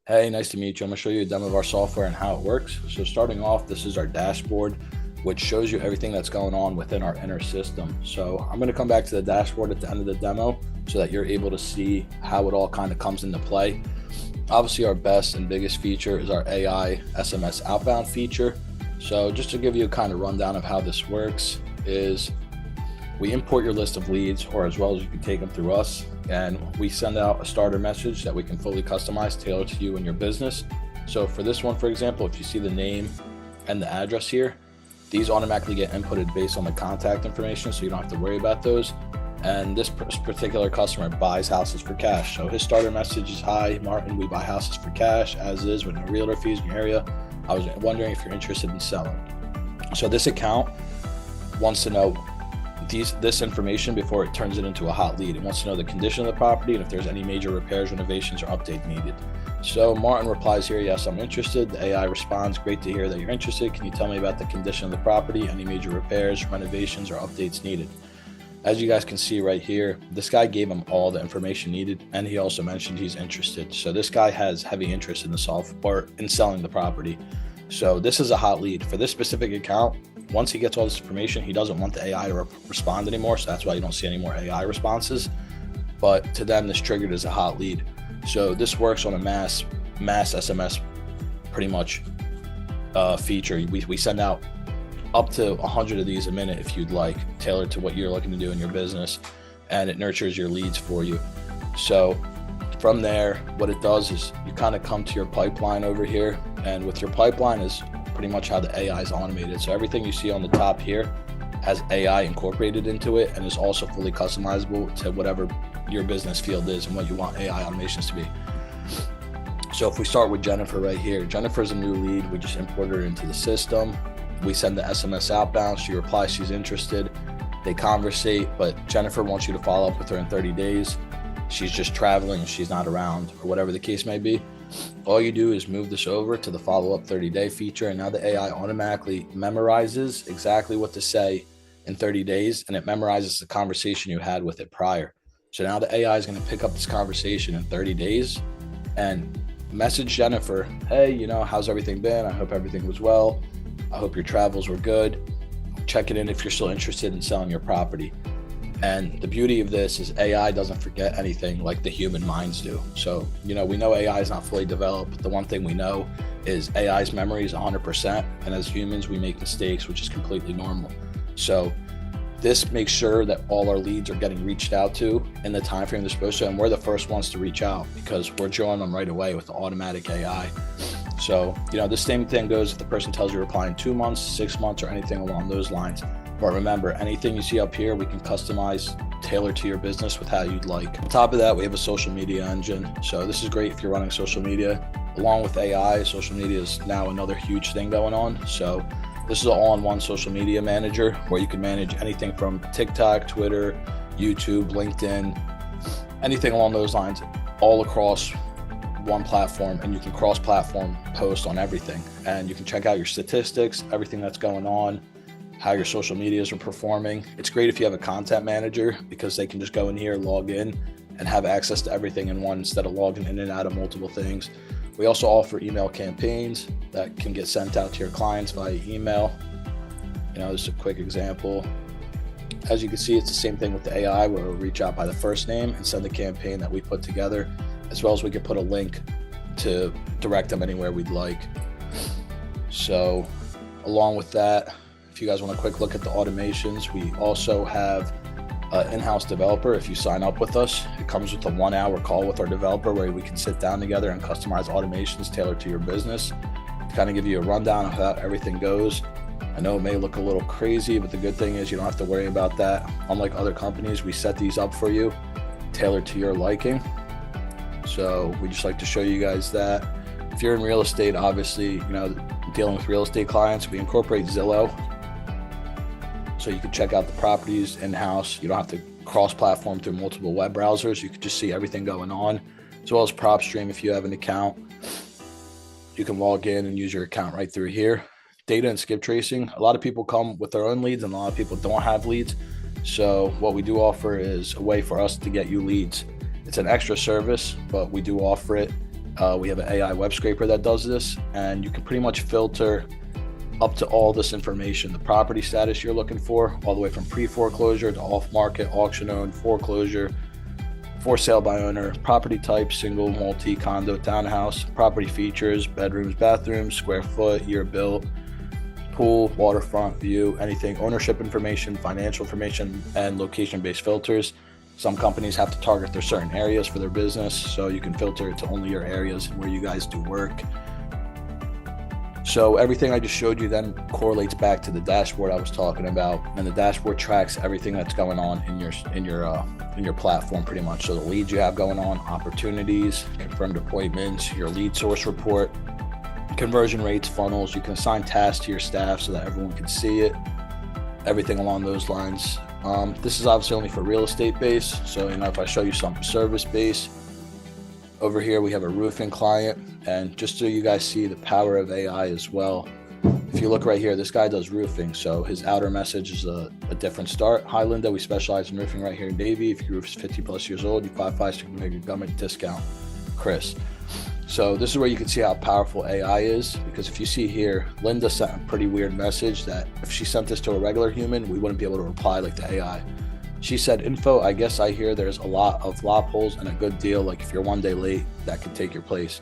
Hey, nice to meet you. I'm going to show you a demo of our software and how it works. So starting off, this is our dashboard, which shows you everything that's going on within our inner system. So I'm going to come back to the dashboard at the end of the demo so that you're able to see how it all kind of comes into play. Obviously, our best and biggest feature is our AI SMS Outbound feature. So just to give you a kind of rundown of how this works is we import your list of leads, or as well as you can take them through us, and we send out a starter message that we can fully customize, tailor to you and your business. So for this one, for example, if you see the name and the address here, these automatically get inputted based on the contact information, so you don't have to worry about those. And this particular customer buys houses for cash. So his starter message is, "Hi, Martin, we buy houses for cash, as is, with no realtor fees in your area. I was wondering if you're interested in selling." So this account wants to know this information before it turns it into a hot lead. It wants to know the condition of the property and if there's any major repairs, renovations, or update needed. So Martin replies here, "Yes, I'm interested." The AI responds, "Great to hear that you're interested. Can you tell me about the condition of the property, any major repairs, renovations, or updates needed?" As you guys can see right here, this guy gave him all the information needed, and he also mentioned he's interested. So this guy has heavy interest in the software, in selling the property. So this is a hot lead for this specific account. Once he gets all this information, he doesn't want the AI to respond anymore. So that's why you don't see any more AI responses. But to them, this triggered as a hot lead. So this works on a mass SMS pretty much feature. We send out up to 100 of these a minute if you'd like, tailored to what you're looking to do in your business, and it nurtures your leads for you. So from there, what it does is you kind of come to your pipeline over here, and with your pipeline is pretty much how the AI is automated. So everything you see on the top here has AI incorporated into it and is also fully customizable to whatever your business field is and what you want AI automations to be. So if we start with Jennifer right here, Jennifer's a new lead. We just import her into the system. We send the SMS outbound. She replies she's interested. They conversate, but Jennifer wants you to follow up with her in 30 days. She's just traveling, she's not around, or whatever the case may be. All you do is move this over to the follow-up 30-day feature, and now the AI automatically memorizes exactly what to say in 30 days, and it memorizes the conversation you had with it prior. So now the AI is going to pick up this conversation in 30 days and message Jennifer, "Hey, how's everything been? I hope everything was well. I hope your travels were good. Check it in if you're still interested in selling your property." And the beauty of this is AI doesn't forget anything like the human minds do. So, we know AI is not fully developed. The one thing we know is AI's memory is 100%. And as humans, we make mistakes, which is completely normal. So this makes sure that all our leads are getting reached out to in the time frame they're supposed to. And we're the first ones to reach out because we're drawing them right away with the automatic AI. So, the same thing goes if the person tells you to reply in 2 months, 6 months, or anything along those lines. But remember, anything you see up here, we can customize, tailor to your business with how you'd like. On top of that, we have a social media engine. So this is great if you're running social media. Along with AI, social media is now another huge thing going on. So this is an all-in-one social media manager where you can manage anything from TikTok, Twitter, YouTube, LinkedIn, anything along those lines, all across one platform, and you can cross-platform post on everything. And you can check out your statistics, everything that's going on, how your social medias are performing. It's great if you have a content manager because they can just go in here, log in, and have access to everything in one instead of logging in and out of multiple things. We also offer email campaigns that can get sent out to your clients via email. This is a quick example. As you can see, it's the same thing with the AI where we'll reach out by the first name and send the campaign that we put together, as well as we can put a link to direct them anywhere we'd like. So along with that, if you guys want a quick look at the automations, we also have an in-house developer. If you sign up with us, it comes with a 1-hour call with our developer where we can sit down together and customize automations tailored to your business, to kind of give you a rundown of how everything goes. I know it may look a little crazy, but the good thing is you don't have to worry about that. Unlike other companies, we set these up for you, tailored to your liking. So we just like to show you guys that. If you're in real estate, obviously, dealing with real estate clients, we incorporate Zillow. So you can check out the properties in-house. You don't have to cross-platform through multiple web browsers. You can just see everything going on, as well as PropStream if you have an account. You can log in and use your account right through here. Data and skip tracing. A lot of people come with their own leads and a lot of people don't have leads. So what we do offer is a way for us to get you leads. It's an extra service, but we do offer it. We have an AI web scraper that does this, and you can pretty much filter up to all this information, the property status you're looking for, all the way from pre-foreclosure to off-market, auction-owned, foreclosure, for sale by owner, property type, single, multi, condo, townhouse, property features, bedrooms, bathrooms, square foot, year built, pool, waterfront view, anything, ownership information, financial information, and location-based filters. Some companies have to target their certain areas for their business, so you can filter it to only your areas where you guys do work. So everything I just showed you then correlates back to the dashboard I was talking about, and the dashboard tracks everything that's going on in your platform pretty much. So the leads you have going on, opportunities, confirmed appointments, your lead source report, conversion rates, funnels. You can assign tasks to your staff so that everyone can see it, everything along those lines. This is obviously only for real estate base. So, if I show you some service base, over here we have a roofing client, and just so you guys see the power of AI as well, if you look right here, this guy does roofing. So his outer message is a different start. Hi Linda, we specialize in roofing right here in Davie. If your roof is 50 plus years old, you qualify to make a government discount. Chris. So this is where you can see how powerful AI is, because if you see here, Linda sent a pretty weird message that if she sent this to a regular human, we wouldn't be able to reply like the AI. She said, info, I guess I hear there's a lot of loopholes and a good deal, like if you're one day late, that could take your place.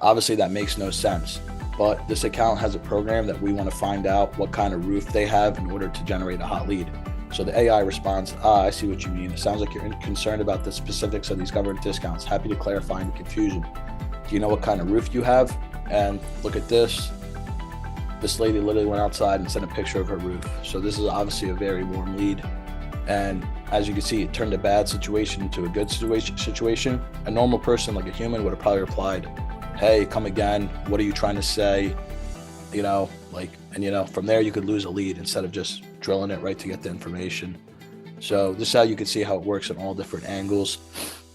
Obviously that makes no sense, but this account has a program that we want to find out what kind of roof they have in order to generate a hot lead. So the AI responds, I see what you mean. It sounds like you're concerned about the specifics of these government discounts. Happy to clarify any confusion. Do you know what kind of roof you have? And look at this. This lady literally went outside and sent a picture of her roof. So this is obviously a very warm lead. And as you can see, it turned a bad situation into a good situation. A normal person, like a human, would have probably replied, hey, come again. What are you trying to say? From there you could lose a lead instead of just drilling it right to get the information. So this is how you can see how it works in all different angles.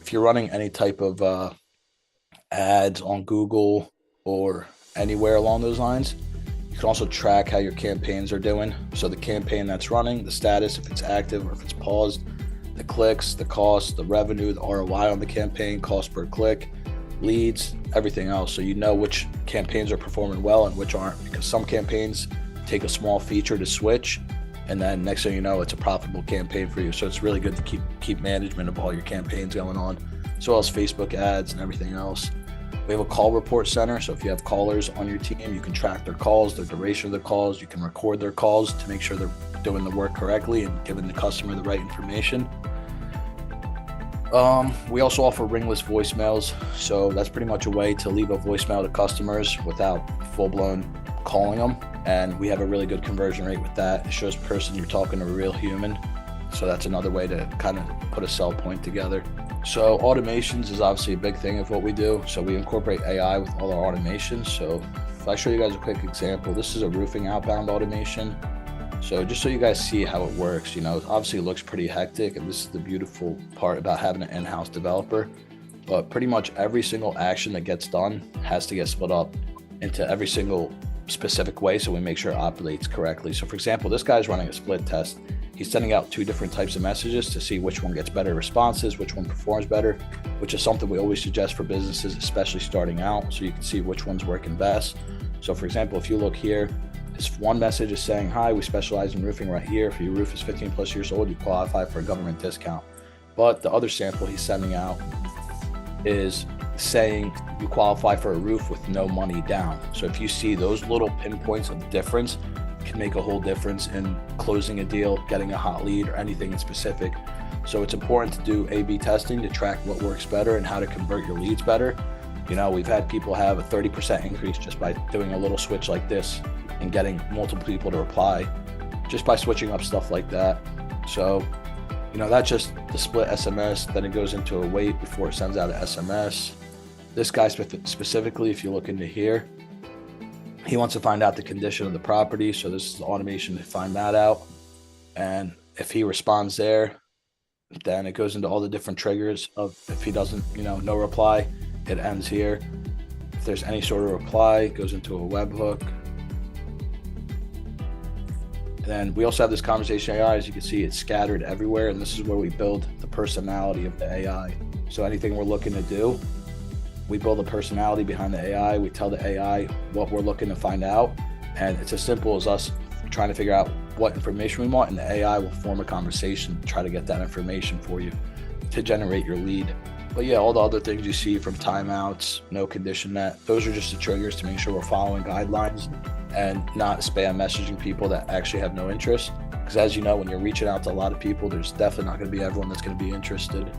If you're running any type of ads on Google or anywhere along those lines, you can also track how your campaigns are doing. So the campaign that's running, the status, if it's active or if it's paused, the clicks, the cost, the revenue, the ROI on the campaign, cost per click, leads, everything else. So you know which campaigns are performing well and which aren't, because some campaigns take a small feature to switch, and then next thing you know, it's a profitable campaign for you. So it's really good to keep management of all your campaigns going on, as well as Facebook ads and everything else. We have a call report center. So if you have callers on your team, you can track their calls, the duration of the calls. You can record their calls to make sure they're doing the work correctly and giving the customer the right information. We also offer ringless voicemails. So that's pretty much a way to leave a voicemail to customers without full-blown calling them. And we have a really good conversion rate with that. It shows person you're talking to a real human. So that's another way to kind of put a sell point together. So automations is obviously a big thing of what we do. So we incorporate AI with all our automations. So if I show you guys a quick example, this is a roofing outbound automation. So just so you guys see how it works, obviously it looks pretty hectic, and this is the beautiful part about having an in-house developer. But pretty much every single action that gets done has to get split up into every single specific way, so we make sure it operates correctly. So for example, this guy's running a split test. He's sending out 2 different types of messages to see which one gets better responses, which one performs better, which is something we always suggest for businesses, especially starting out, so you can see which one's working best. So for example, if you look here, this one message is saying, hi, we specialize in roofing right here. If your roof is 15 plus years old, you qualify for a government discount. But the other sample he's sending out is saying you qualify for a roof with no money down. So if you see those little pinpoints of difference, can make a whole difference in closing a deal, getting a hot lead, or anything in specific. So it's important to do A/B testing to track what works better and how to convert your leads better. We've had people have a 30% increase just by doing a little switch like this and getting multiple people to reply just by switching up stuff like that. So, that's just the split SMS. Then it goes into a wait before it sends out an SMS. This guy specifically, if you look into here, he wants to find out the condition of the property. So this is the automation to find that out. And if he responds there, then it goes into all the different triggers of, if he doesn't, no reply, it ends here. If there's any sort of reply, it goes into a webhook. And then we also have this conversation AI. As you can see, it's scattered everywhere. And this is where we build the personality of the AI. So anything we're looking to do, We build a personality behind the AI. We tell the AI what we're looking to find out. And it's as simple as us trying to figure out what information we want, and the AI will form a conversation to try to get that information for you to generate your lead. But yeah, all the other things you see from timeouts, no condition net, those are just the triggers to make sure we're following guidelines and not spam messaging people that actually have no interest. Because as you know, when you're reaching out to a lot of people, there's definitely not going to be everyone that's going to be interested.